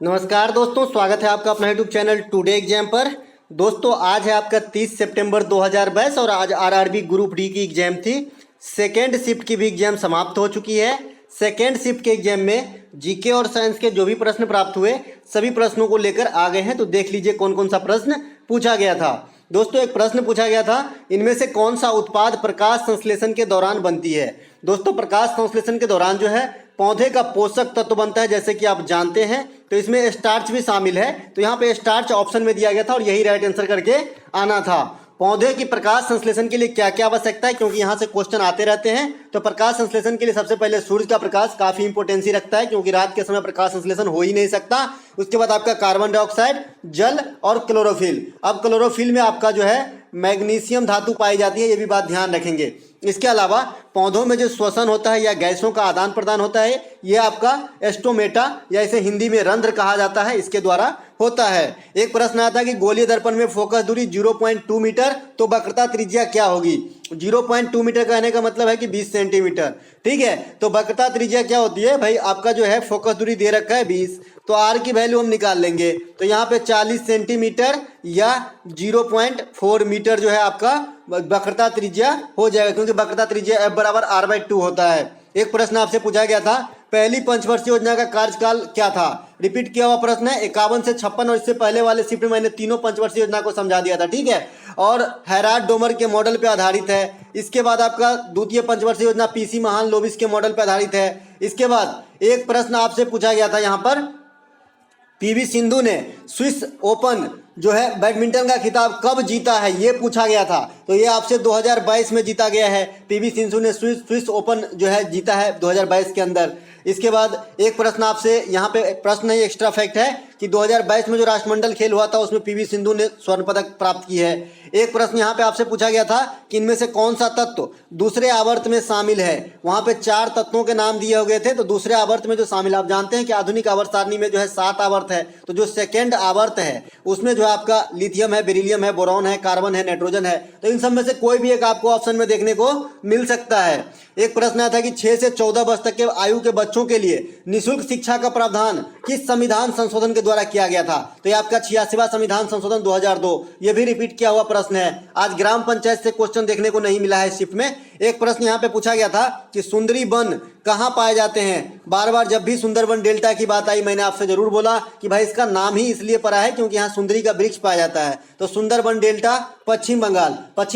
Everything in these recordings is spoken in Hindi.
नमस्कार दोस्तों, स्वागत है आपका अपना यूट्यूब चैनल टुडे एग्जाम पर। दोस्तों आज है आपका 30 सितंबर 2022 और आज आरआरबी ग्रुप डी की एग्जाम थी। सेकेंड शिफ्ट की भी एग्जाम समाप्त हो चुकी है। सेकेंड शिफ्ट के एग्जाम में जीके और साइंस के जो भी प्रश्न प्राप्त हुए सभी प्रश्नों को लेकर आ गए हैं। तो देख लीजिए कौन कौन सा प्रश्न पूछा गया था। दोस्तों एक प्रश्न पूछा गया था, इनमें से कौन सा उत्पाद प्रकाश संश्लेषण के दौरान बनती है। दोस्तों प्रकाश संश्लेषण के दौरान जो है पौधे का पोषक तत्व बनता है, जैसे कि आप जानते हैं। तो इसमें स्टार्च भी शामिल है, तो यहाँ पे स्टार्च ऑप्शन में दिया गया था और यही राइट आंसर करके आना था। पौधे की प्रकाश संश्लेषण के लिए क्या क्या आवश्यकता है, क्योंकि यहाँ से क्वेश्चन आते रहते हैं। तो प्रकाश संश्लेषण के लिए सबसे पहले सूर्य का प्रकाश काफी इंपोर्टेंसी रखता है, क्योंकि रात के समय प्रकाश संश्लेषण हो ही नहीं सकता। उसके बाद आपका कार्बन डाइऑक्साइड, जल और क्लोरोफिल। अब क्लोरोफिल में आपका जो है मैग्नीशियम धातु पाई जाती है, ये भी बात ध्यान रखेंगे। इसके अलावा पौधों में जो श्वसन होता है या गैसों का आदान प्रदान होता है, ये आपका एस्टोमेटा या इसे हिंदी में रंध्र कहा जाता है, इसके द्वारा होता है। एक प्रश्न आता है कि गोलीय दर्पण में फोकस दूरी 0.2 मीटर, तो वक्रता त्रिज्या क्या होगी। 0.2 मीटर कहने का मतलब है कि 20 सेंटीमीटर। ठीक है, तो वक्रता त्रिज्या क्या होती है भाई, आपका जो है फोकस दूरी दे रखा है 20, तो आर की वैल्यू हम निकाल लेंगे। तो यहाँ पे 40 सेंटीमीटर या 0.4 मीटर जो है आपका वक्रता त्रिज्या हो जाएगा, क्योंकि वक्रता त्रिज्या F बराबर R/2 होता है। एक प्रश्न आपसे पूछा गया था, पहली पंचवर्षीय योजना का कार्यकाल क्या था। रिपीट किया हुआ प्रश्न है, 51 से 56 और इससे पहले वाले शिफ्ट में मैंने तीनों पंचवर्षीय योजना को समझा दिया था। ठीक है, और हैराड डोमर के मॉडल पे आधारित है। इसके बाद आपका द्वितीय पंचवर्षीय योजना पीसी महान लोबिस के मॉडल पे आधारित है। इसके बाद एक प्रश्न आपसे पूछा गया था यहाँ पर, पीवी सिंधु ने स्विस ओपन जो है बैडमिंटन का खिताब कब जीता है, ये पूछा गया था। तो ये आपसे 2022 में जीता गया है। पीवी सिंधु ने स्विस ओपन जो है जीता है 2022 के अंदर। इसके बाद एक प्रश्न आपसे यहाँ पे प्रश्न नहीं, एक्स्ट्रा फैक्ट है कि 2022 में जो राष्ट्रमंडल खेल हुआ था उसमें पीवी सिंधु ने स्वर्ण पदक प्राप्त की है। एक प्रश्न यहाँ पे आपसे पूछा गया था कि इनमें से कौन सा तत्व दूसरे आवर्त में शामिल है। वहाँ पे 4 तत्वों के नाम दिए गए थे, तो दूसरे आवर्त में जो शामिल, आप जानते हैं कि आधुनिक आवर्त सारणी में जो है 7 आवर्त है, तो जो सेकेंड आवर्त है उसमें जो है आपका लिथियम है, बेरिलियम है, बोरॉन है, कार्बन है, नाइट्रोजन है। तो इन सब में से कोई भी एक आपको ऑप्शन में देखने को मिल सकता है। एक प्रश्न आया था कि 6 से 14 वर्ष तक के आयु के बच्चों के लिए निःशुल्क शिक्षा का प्रावधान किस संविधान संशोधन के द्वारा किया गया था। तो ये आपका 86वां संविधान संशोधन 2002, ये भी रिपीट किया हुआ प्रश्न है। आज ग्राम पंचायत से क्वेश्चन देखने को नहीं मिला है शिफ्ट में। एक प्रश्न यहाँ पे पूछा गया था कि सुंदरी वन कहाँ पाए जाते हैं। बार बार जब भी सुंदरबन डेल्टा की बात आई, मैंने आपसे जरूर बोला कि भाई इसका नाम ही इसलिए पड़ा है क्योंकि यहाँ सुंदरी का वृक्ष पाया जाता है। तो सुंदरबन डेल्टा पश्चिम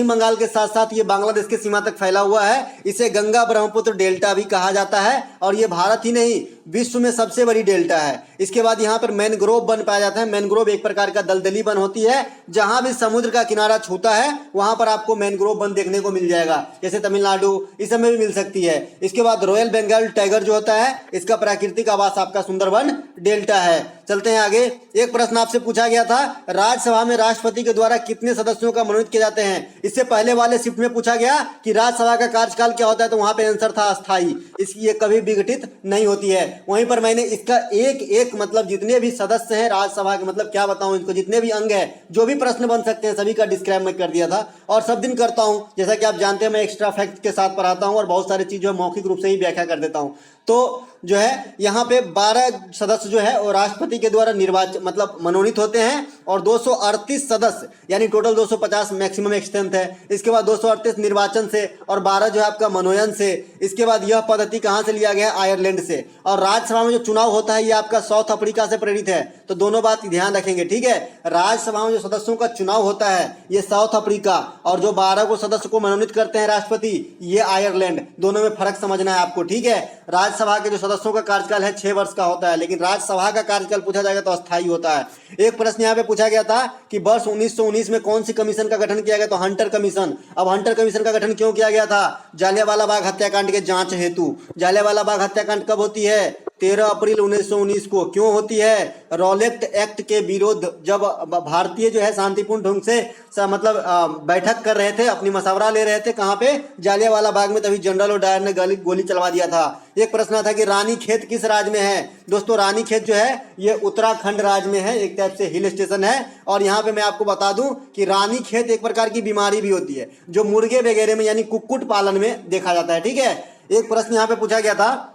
बंगाल के साथ साथ ये बांग्लादेश की सीमा तक फैला हुआ है। इसे गंगा ब्रह्मपुत्र डेल्टा भी कहा जाता है और ये भारत ही नहीं विश्व में सबसे बड़ी डेल्टा है। इसके बाद यहाँ पर मैनग्रोव वन पाया जाता है। मैनग्रोव एक प्रकार का दलदली वन होती है, जहां भी समुद्र का किनारा छूता है वहां पर आपको मैनग्रोव वन देखने को मिल जाएगा, जैसे तमिलनाडु इस सब में भी मिल सकती है। इसके बाद रॉयल बंगाल टाइगर जो होता है, इसका प्राकृतिक आवास आपका सुंदरबन डेल्टा है। चलते हैं आगे। एक प्रश्न आपसे पूछा गया था, राज्यसभा में राष्ट्रपति के द्वारा कितने सदस्यों का मनोनीत किए जाते हैं। इससे पहले वाले शिफ्ट में पूछा गया कि राज्यसभा का कार्यकाल क्या होता है, तो वहां पे आंसर था अस्थायी, इसकी ये कभी विघटित नहीं होती है। वहीं पर मैंने इसका एक एक मतलब जितने भी सदस्य हैं राज्यसभा के, मतलब क्या बताऊं इनको, जितने भी अंग है, जो भी प्रश्न बन सकते हैं सभी का डिस्क्राइब मैं कर दिया था और सब दिन करता हूं। जैसा कि आप जानते हैं मैं एक्स्ट्रा फैक्ट के साथ पढ़ाता हूं और बहुत सारी चीजें मौखिक रूप से ही व्याख्या कर देता हूं। तो जो है यहाँ पे 12 सदस्य जो है वो राष्ट्रपति के द्वारा निर्वाचित मतलब मनोनीत होते हैं और 238 सदस्य यानी टोटल 250 मैक्सिमम स्ट्रेंथ है। इसके बाद 238 निर्वाचन से और 12 जो है आपका मनोनयन से। इसके बाद यह पद्धति कहाँ से लिया गया है, आयरलैंड से। और राज्यसभा में जो चुनाव होता है ये आपका साउथ अफ्रीका से प्रेरित है, तो दोनों बात ध्यान रखेंगे। ठीक है, राज्यसभा में जो सदस्यों का चुनाव होता है ये साउथ अफ्रीका, और जो 12 को सदस्य को मनोनीत करते हैं राष्ट्रपति, ये आयरलैंड। दोनों में फर्क समझना है आपको। ठीक है, राज्यसभा के जो सदस्यों का कार्यकाल है 6 वर्ष का होता है, लेकिन राज्यसभा का कार्यकाल पूछा जाएगा तो अस्थायी होता है। एक प्रश्न यहाँ पे पूछा गया था कि वर्ष 1919 में कौन सी कमीशन का गठन किया गया, तो हंटर कमीशन। अब हंटर कमीशन का गठन क्यों किया गया था, जालियांवाला बाग हत्याकांड के जांच हेतु। जालियांवाला बाग हत्याकांड कब होती है, 13 अप्रैल 1919 को। क्यों होती है, रॉलेट एक्ट के विरोध, जब भारतीय जो है शांतिपूर्ण ढंग से मतलब बैठक कर रहे थे, अपनी मशवरा ले रहे थे, कहाँ पे, जालियांवाला बाग में, तभी जनरल डायर ने गोली चलवा दिया था। एक प्रश्न था कि रानीखेत किस राज्य में है। दोस्तों रानीखेत जो है ये उत्तराखंड राज्य में है, एक टाइप से हिल स्टेशन है। और यहाँ पे मैं आपको बता दूं कि रानीखेत एक प्रकार की बीमारी भी होती है जो मुर्गे वगैरह में यानी कुक्कुट पालन में देखा जाता है। ठीक है, एक प्रश्न यहाँ पे पूछा गया था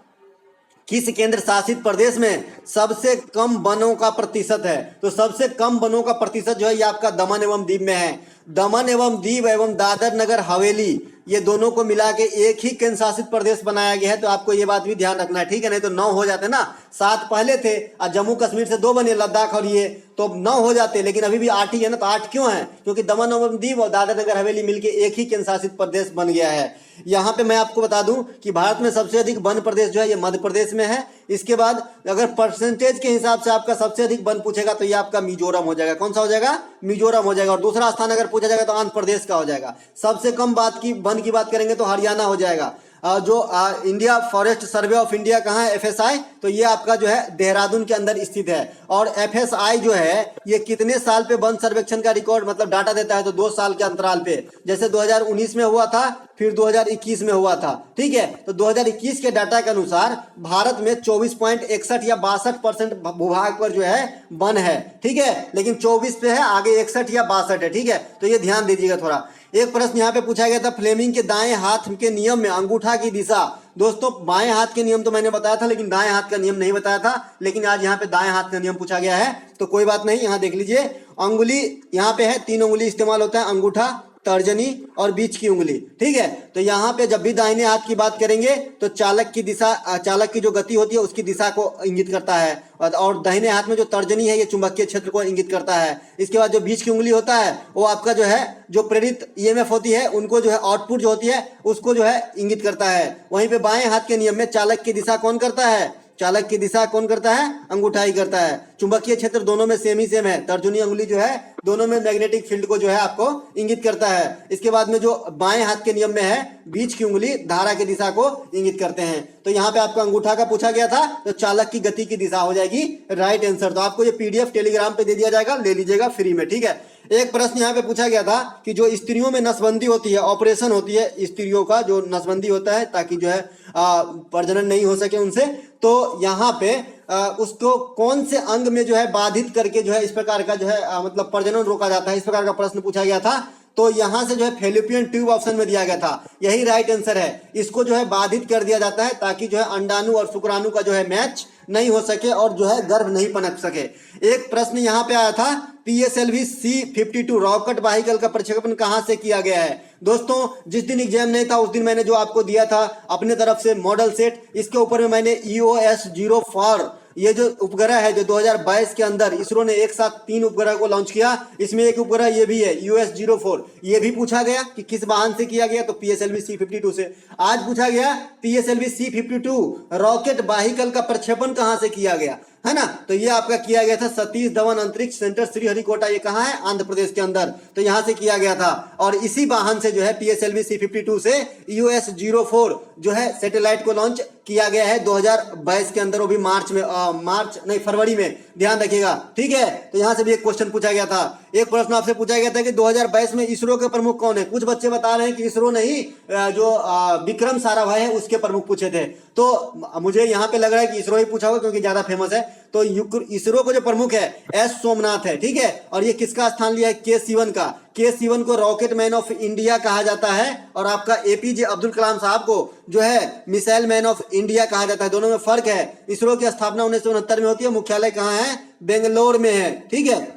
किस केंद्र शासित प्रदेश में सबसे कम वनों का प्रतिशत है? तो सबसे कम वनों का प्रतिशत जो है ये आपका दमन एवं दीव में है। दमन एवं दीव एवं दादर नगर हवेली ये दोनों को मिला के एक ही केंद्र शासित प्रदेश बनाया गया है। तो आपको ये बात भी ध्यान रखना है, ठीक है, नहीं तो 9 हो जाते ना, 7 पहले थे और जम्मू कश्मीर से 2 बने, लद्दाख और ये, तो 9 हो जाते, लेकिन अभी भी 8 ही है ना। तो 8 क्यों है? क्योंकि दमन एवं दीव और दादर नगर हवेली मिलके एक ही केंद्र शासित प्रदेश बन गया है। यहाँ पे मैं आपको बता दूं कि भारत में सबसे अधिक वन प्रदेश जो है ये मध्य प्रदेश में है। इसके बाद अगर परसेंटेज के हिसाब से आपका सबसे अधिक वन पूछेगा तो ये आपका मिजोरम हो जाएगा। कौन सा हो जाएगा? मिजोरम हो जाएगा। और दूसरा स्थान अगर पूछा जाएगा तो आंध्र प्रदेश का हो जाएगा। सबसे कम वन की बात करेंगे तो हरियाणा हो जाएगा। जो India forest survey of India कहाँ है? एफएसआई, तो ये आपका जो है देहरादून के अंदर स्थित है। और एफएसआई जो है ये कितने साल पे वन सर्वेक्षण का रिकॉर्ड मतलब डाटा देता है? तो 2 साल के अंतराल पे, जैसे 2019 में हुआ था, फिर 2021 में हुआ था, ठीक है। तो 2021 के डाटा के अनुसार भारत में 24.61 या 62% भूभाग पर जो है वन है, ठीक है, लेकिन 24 पे है, आगे 61 या 62 है, ठीक है। तो ये ध्यान दीजिएगा थोड़ा। एक प्रश्न यहाँ पे पूछा गया था, फ्लेमिंग के दाएं हाथ के नियम में अंगूठा की दिशा। दोस्तों बाएं हाथ के नियम तो मैंने बताया था, लेकिन दाएं हाथ का नियम नहीं बताया था, लेकिन आज यहाँ पे दाएं हाथ का नियम पूछा गया है, तो कोई बात नहीं। यहाँ देख लीजिए, अंगुली यहाँ पे है, 3 उंगली इस्तेमाल होता है, अंगूठा, तर्जनी और बीच की उंगली, ठीक है। तो यहाँ पे जब भी दाहिने हाथ की बात करेंगे तो चालक की दिशा, चालक की जो गति होती है उसकी दिशा को इंगित करता है। और दाहिने हाथ में जो तर्जनी है ये चुंबकीय क्षेत्र को इंगित करता है। इसके बाद जो बीच की उंगली होता है वो आपका जो है जो प्रेरित ईएमएफ होती है उनको जो है आउटपुट जो होती है उसको जो है इंगित करता है। वहीं पे बाएं हाथ के नियम में चालक की दिशा कौन करता है? चालक की दिशा कौन करता है? अंगूठा ही करता है। चुंबकीय क्षेत्र दोनों में सेम ही सेम है। तर्जनी उंगली जो है दोनों में मैग्नेटिक फील्ड को जो है आपको इंगित करता है। इसके बाद में जो बाएं हाथ के नियम में है बीच की उंगली धारा की दिशा को इंगित करते हैं। तो यहाँ पे आपको अंगूठा का पूछा गया था, तो चालक की गति की दिशा हो जाएगी राइट आंसर। तो आपको ये पीडीएफ टेलीग्राम पे दे दिया जाएगा, ले लीजिएगा फ्री में, ठीक है। एक प्रश्न यहाँ पे पूछा गया था कि जो स्त्रियों में नसबंदी होती है, ऑपरेशन होती है स्त्रियों का, जो नसबंदी होता है ताकि जो है प्रजनन नहीं हो सके उनसे, तो यहाँ पे उसको कौन से अंग में जो है बाधित करके जो है इस प्रकार का जो है मतलब प्रजनन रोका जाता है, इस प्रकार का प्रश्न पूछा गया था। तो यहां से जो है फेलोपियन ट्यूब ऑप्शन में दिया गया था, यही राइट आंसर है। इसको जो है बाधित कर दिया जाता है ताकि जो है अंडाणु और शुक्राणु का जो है मैच नहीं हो सके और जो है गर्भ नहीं पनप सके। एक प्रश्न यहाँ पे आया था, PSLV C-52 रॉकेट वाहिकल का प्रक्षेपण कहां से किया गया है? दोस्तों जिस दिन एग्जाम नहीं था उस दिन मैंने जो आपको दिया था अपने तरफ से मॉडल सेट, इसके ऊपर में मैंने EOS-04 ये जो उपग्रह है जो 2022 के अंदर इसरो ने एक साथ 3 उपग्रह को लॉन्च किया, इसमें एक उपग्रह ये भी है EOS-04, ये भी पूछा गया कि किस वाहन से किया गया, तो PSLV C-52 से। आज पूछा गया PSLV C-52 रॉकेट वाहिकल का प्रक्षेपण कहां से किया गया, है ना? तो ये आपका किया गया था सतीश धवन अंतरिक्ष सेंटर श्रीहरिकोटा, ये कहाँ है? आंध्र प्रदेश के अंदर। तो यहाँ से किया गया था और इसी वाहन से जो है PSLV C-52 से EOS-04 जो है सैटेलाइट को लॉन्च किया गया है 2022 के अंदर, वो भी फरवरी में, ध्यान रखिएगा, ठीक है। तो यहाँ से भी एक क्वेश्चन पूछा गया था। एक प्रश्न आपसे पूछा गया था कि 2022 में इसरो के प्रमुख कौन है? कुछ बच्चे बता रहे हैं कि इसरो नहीं, जो विक्रम साराभाई है उसके प्रमुख पूछे थे। तो मुझे यहाँ पे लग रहा है कि इसरो ही पूछा होगा क्योंकि ज्यादा फेमस है। तो इसरो को जो प्रमुख है एस सोमनाथ है, ठीक है। और ये किसका स्थान लिया है? के सिवन का। के सिवन को रॉकेट मैन ऑफ इंडिया कहा जाता है और आपका APJ अब्दुल कलाम साहब को जो है मिसाइल मैन ऑफ इंडिया कहा जाता है। दोनों में फर्क है। इसरो की स्थापना 1969 में होती है, मुख्यालय कहाँ है? बेंगलोर में है, ठीक है।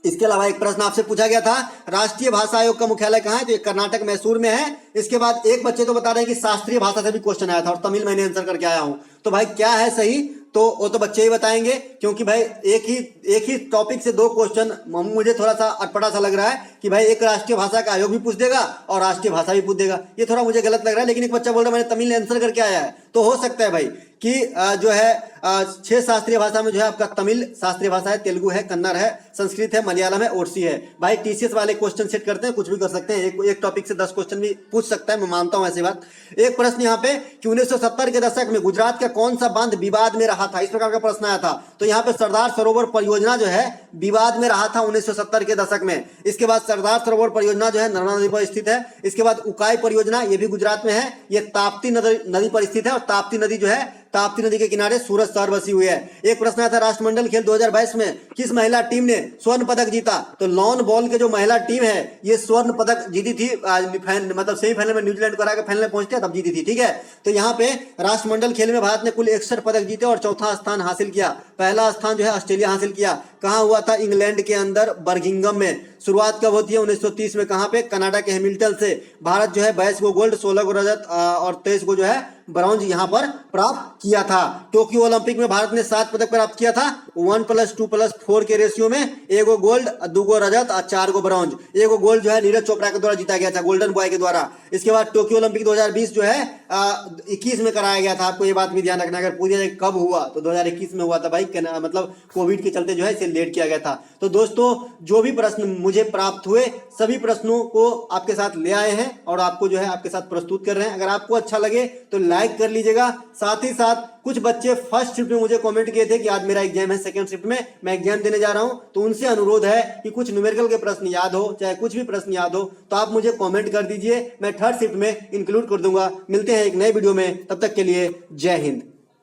इसके अलावा एक प्रश्न आपसे पूछा गया था, राष्ट्रीय भाषा आयोग का मुख्यालय कहाँ है? तो ये कर्नाटक मैसूर में है। इसके बाद एक बच्चे तो बता रहे हैं कि शास्त्रीय भाषा से भी क्वेश्चन आया था और तमिल मैंने आंसर करके आया हूं। तो भाई क्या है सही? तो वो तो बच्चे ही बताएंगे, क्योंकि भाई एक ही टॉपिक से 2 क्वेश्चन मुझे थोड़ा सा अटपटा सा लग रहा है कि भाई एक राष्ट्रीय भाषा का आयोग भी पूछ देगा और राष्ट्रीय भाषा भी पूछ देगा, ये थोड़ा मुझे गलत लग रहा है। लेकिन एक बच्चा बोल रहा है मैंने तमिल आंसर करके आया है, तो हो सकता है भाई कि जो है 6 शास्त्रीय भाषा में जो है आपका तमिल शास्त्रीय भाषा है, तेलुगु है, कन्नड़ है, संस्कृत है, मलयालम है, ओडिसी है। भाई TCS वाले क्वेश्चन सेट करते हैं, कुछ भी कर सकते हैं, एक टॉपिक से 10 क्वेश्चन भी पूछ सकता है, मैं मानता हूं ऐसी बात। एक प्रश्न यहाँ पे कि 1970 के दशक में गुजरात का कौन सा बांध विवाद में रहा था, इस प्रकार का प्रश्न आया था। तो यहाँ पे सरदार सरोवर परियोजना जो है विवाद में रहा था 1970 के दशक में। इसके बाद सरदार सरोवर परियोजना जो है नर्मदा नदी पर स्थित है। इसके बाद उकाई परियोजना, ये भी गुजरात में है, ये ताप्ती नदी पर स्थित है और ताप्ती नदी जो है ताप्ती नदी के किनारे सूरत शहर बसी हुई है। एक प्रश्न आया था राष्ट्रमंडल खेल 2022 में किस महिला टीम ने स्वर्ण पदक जीता? तो लॉन बॉल के जो महिला टीम है ये स्वर्ण पदक जीती थी, मतलब सेमीफाइनल में न्यूजीलैंड को हरा के फाइनल में पहुंचते तब जीती थी। ठीक है, तो यहाँ पे राष्ट्रमंडल खेल में भारत ने कुल 61 पदक जीते और चौथा स्थान हासिल किया। पहला स्थान जो है ऑस्ट्रेलिया हासिल किया। कहाँ हुआ था? इंग्लैंड के अंदर बर्मिंघम में। शुरुआत कब होती है? 1930 में। कहाँ पे? कनाडा के हैमिल्टन से। भारत जो है 22 को गोल्ड, 16 को रजत और 23 को जो है ब्रॉन्ज यहाँ पर प्राप्त किया था। टोक्यो ओलंपिक में भारत ने 7 पदक प्राप्त किया था 1+2+4 के रेशियो में। 1 गोल्ड, 2 रजत और 4 ब्रॉन्ज। 1 गोल्ड जो है नीरज चोपड़ा के द्वारा जीता गया था, गोल्डन बॉय के द्वारा। इसके बाद टोक्यो ओलंपिक 2020 जो है 21 में कराया गया था। आपको ये बात भी ध्यान रखना, अगर पूछा जाए कब हुआ तो 2021 में हुआ था भाई, मतलब कोविड के चलते जो है इसे लेट किया गया था। तो दोस्तों जो भी प्रश्न मुझे प्राप्त हुए सभी प्रश्नों को आपके साथ ले आए हैं और आपको जो है आपके साथ प्रस्तुत कर रहे हैं। अगर आपको अच्छा लगे तो लाइक कर लीजिएगा। साथ ही साथ कुछ बच्चे फर्स्ट शिफ्ट में मुझे कमेंट किए थे कि आज मेरा एग्जाम है, सेकंड शिफ्ट में मैं एग्जाम देने जा रहा हूं, तो उनसे अनुरोध है कि कुछ न्यूमेरिकल के प्रश्न याद हो, चाहे कुछ भी प्रश्न याद हो तो आप मुझे कमेंट कर दीजिए, मैं थर्ड शिफ्ट में इंक्लूड कर दूंगा। मिलते हैं एक नए वीडियो में, तब तक के लिए जय हिंद।